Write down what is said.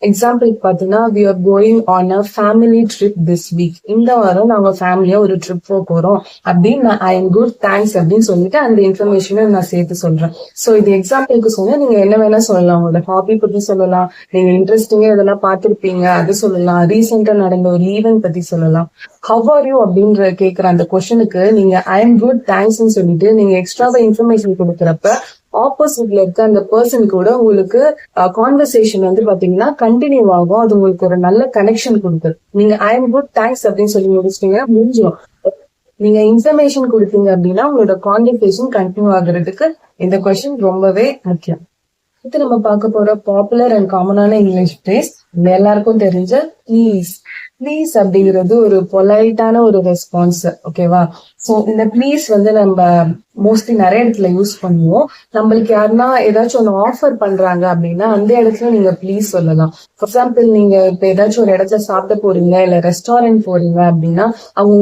Example பாத்தீங்கன்னா we are going on a family trip this week. இந்த வாரம் நாங்க ஃபேமிலியா ஒரு ட்ரிப் போறோம் அப்படின்னு நான் ஐ எம் குட் தேங்க்ஸ் அப்படின்னு சொல்லிட்டு அந்த இன்ஃபர்மேஷனை நான் சேர்த்து சொல்றேன். சோ இது எக்ஸாம்பிளுக்கு சொன்னா நீங்க என்ன வேணா சொல்லலாம். உங்களோட ஹாபி பத்தி சொல்லலாம், நீங்க இன்ட்ரெஸ்டிங்கா இதெல்லாம் பார்த்திருப்பீங்க அது சொல்லலாம், ரீசெண்டா நடந்த ஒரு ஈவென்ட் பத்தி சொல்லலாம். ஹவ் ஆர் யூ அப்படின்ற கேக்குற அந்த கொஸ்டினுக்கு நீங்க ஐ எம் குட் தேங்க்ஸ் சொல்லிட்டு நீங்க எக்ஸ்ட்ராவா இன்ஃபர்மேஷன் கொடுக்குறப்ப ஆப்போசிட்ல இருக்க அந்த பர்சன் கூட உங்களுக்கு கான்வர்சேஷன் வந்து பாத்தீங்கன்னா கண்டினியூ ஆகும். அது உங்களுக்கு ஒரு நல்ல கனெக்ஷன் கொடுக்குது. நீங்க ஐ எம் குட் தேங்க்ஸ் அப்படின்னு சொல்லி முடிச்சிட்டீங்கன்னா முடிஞ்சிடும். நீங்க இன்ஃபர்மேஷன் கொடுத்தீங்க அப்படின்னா உங்களோட கான்வர்சேஷன் கண்டினியூ ஆகுறதுக்கு இந்த கொஸ்டின் ரொம்பவே முக்கியம். அடுத்து நம்ம பார்க்க போற பாப்புலர் அண்ட் காமனான இங்கிலீஷ் பிரேஸ் எல்லாருக்கும் தெரிஞ்ச ப்ளீஸ். ப்ளீஸ் அப்படிங்கிறது ஒரு பொலைட்டான ஒரு ரெஸ்பான்ஸ். ஓகேவா? சோ இந்த ப்ளீஸ் வந்து நம்ம மோஸ்ட்லி நிறைய இடத்துல யூஸ் பண்ணுவோம். நம்மளுக்கு யாருன்னா ஏதாச்சும் ஒன்று ஆஃபர் பண்றாங்க அப்படின்னா அந்த இடத்துல நீங்க ப்ளீஸ் சொல்லலாம். ஃபார் எக்ஸாம்பிள் நீங்க இப்ப ஏதாச்சும் ஒரு இடத்துல சாப்பிட போறீங்க இல்ல ரெஸ்டாரண்ட் போறீங்க அப்படின்னா அவங்க